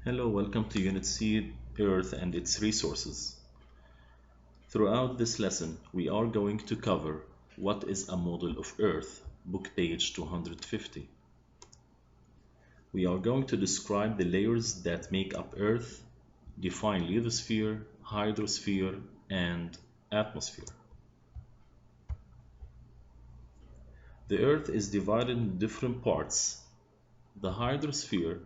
Hello, welcome to Unit C, Earth and its Resources. Throughout this lesson, we are going to cover what is a model of Earth, book page 250. We are going to describe the layers that make up Earth, define lithosphere, hydrosphere, and atmosphere. The Earth is divided into different parts. The hydrosphere,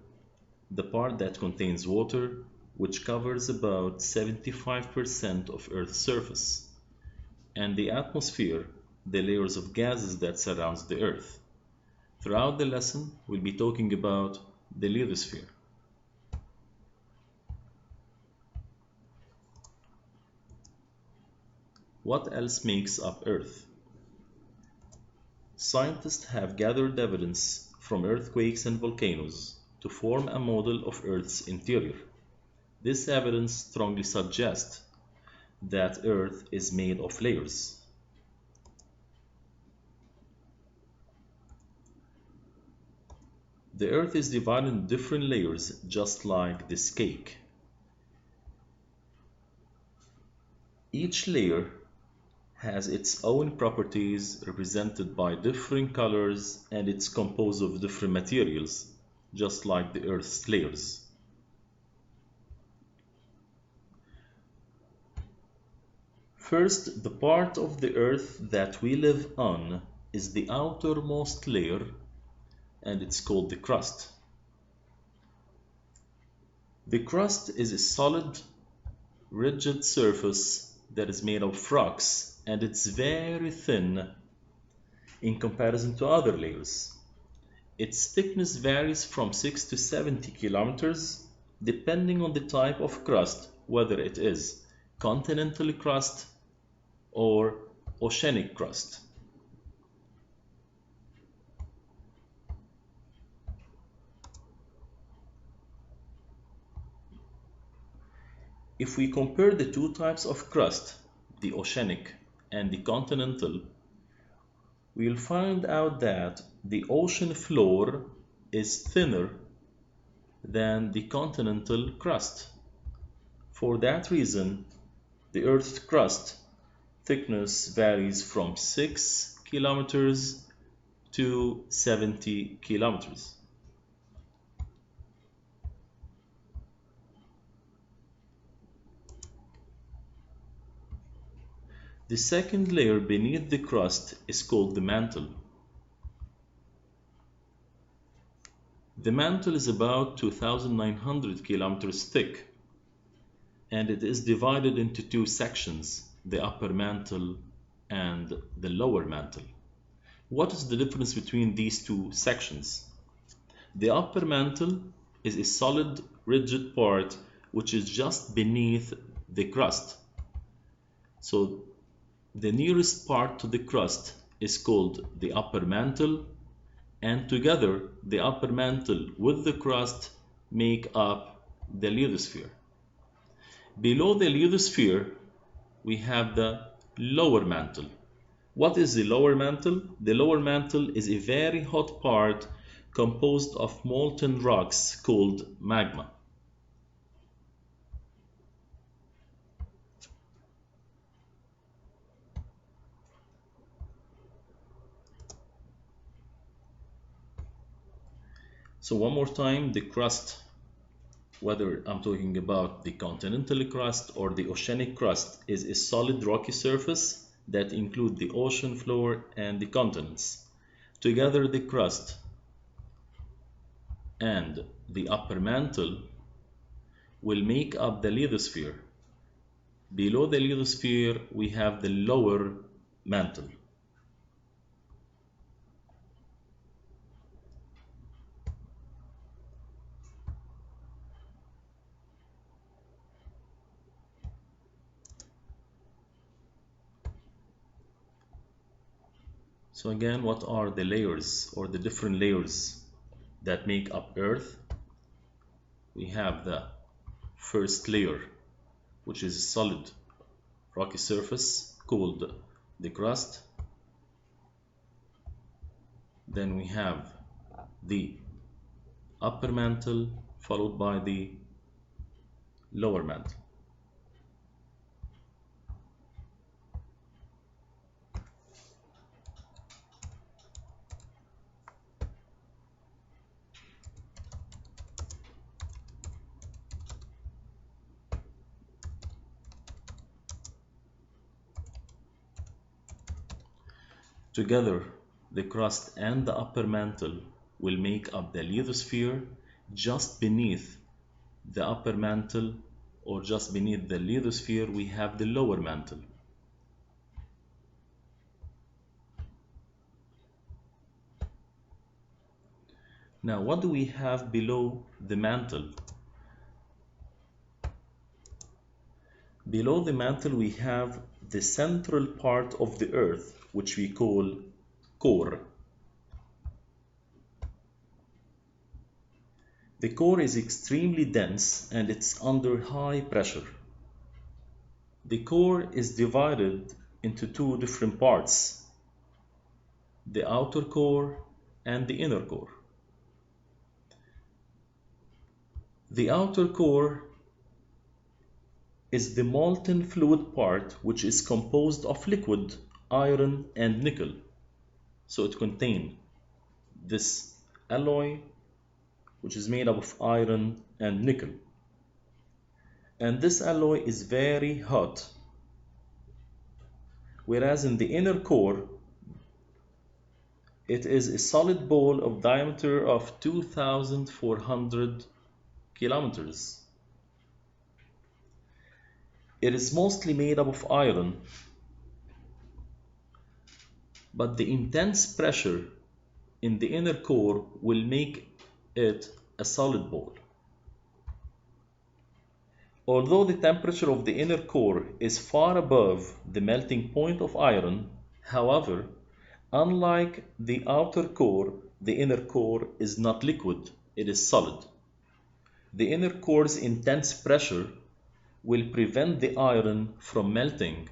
the part that contains water, which covers about 75% of Earth's surface, and the atmosphere, the layers of gases that surrounds the Earth. Throughout the lesson, we'll be talking about the lithosphere. What else makes up Earth? Scientists have gathered evidence from earthquakes and volcanoes to form a model of Earth's interior. This evidence strongly suggests that Earth is made of layers. The Earth is divided into different layers, just like this cake. Each layer has its own properties represented by different colors, and it's composed of different materials, just like the Earth's layers. First, the part of the Earth that we live on is the outermost layer, and it's called the crust. The crust is a solid, rigid surface that is made of rocks, and it's very thin in comparison to other layers. Its thickness varies from 6 to 70 kilometers depending on the type of crust, whether it is continental crust or oceanic crust. If we compare the two types of crust, the oceanic and the continental, we'll find out that the ocean floor is thinner than the continental crust. For that reason, the Earth's crust thickness varies from 6 kilometers to 70 kilometers. The second layer beneath the crust is called the mantle. The mantle is about 2,900 kilometers thick, and it is divided into two sections, the upper mantle and the lower mantle. What is the difference between these two sections? The upper mantle is a solid, rigid part which is just beneath the crust. So the nearest part to the crust is called the upper mantle, and together the upper mantle with the crust make up the lithosphere. Below the lithosphere, we have the lower mantle. What is the lower mantle? The lower mantle is a very hot part composed of molten rocks called magma. So one more time, the crust, whether I'm talking about the continental crust or the oceanic crust, is a solid rocky surface that includes the ocean floor and the continents. Together, the crust and the upper mantle will make up the lithosphere. Below the lithosphere, we have the lower mantle. So again, what are the layers or the different layers that make up Earth? We have the first layer, which is a solid rocky surface called the crust. Then we have the upper mantle, followed by the lower mantle. Together, the crust and the upper mantle will make up the lithosphere. Just beneath the upper mantle, or just beneath the lithosphere, we have the lower mantle. Now, what do we have below the mantle? Below the mantle, we have the central part of the Earth, which we call core. The core is extremely dense and it's under high pressure. The core is divided into two different parts, the outer core and the inner core. The outer core is the molten fluid part, which is composed of liquid, iron and nickel. So it contains this alloy, which is made up of iron and nickel. And this alloy is very hot. Whereas in the inner core, it is a solid ball of diameter of 2,400 kilometers. It is mostly made up of iron, but the intense pressure in the inner core will make it a solid ball. Although the temperature of the inner core is far above the melting point of iron, however, unlike the outer core, the inner core is not liquid, it is solid. The inner core's intense pressure will prevent the iron from melting.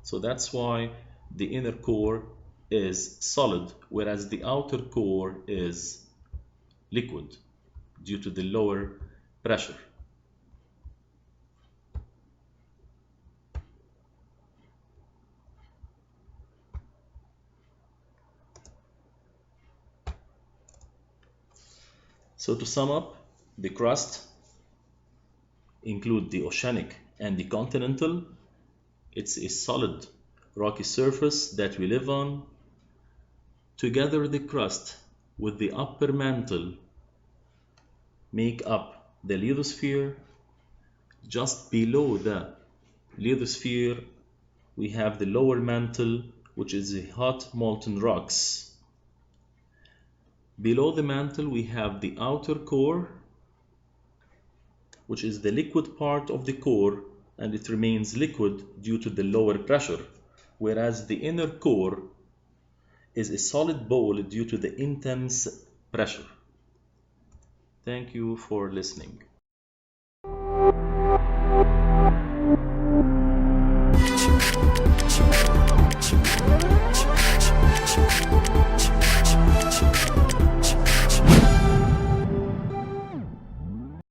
So that's why the inner core is solid, whereas the outer core is liquid due to the lower pressure. So to sum up, the crust include the oceanic and the continental. It's a solid rocky surface that we live on. Together, the crust with the upper mantle make up the lithosphere. Just below the lithosphere, we have the lower mantle, which is the hot molten rocks. Below the mantle, we have the outer core, which is the liquid part of the core, and it remains liquid due to the lower pressure, whereas the inner core is a solid ball due to the intense pressure. Thank you for listening.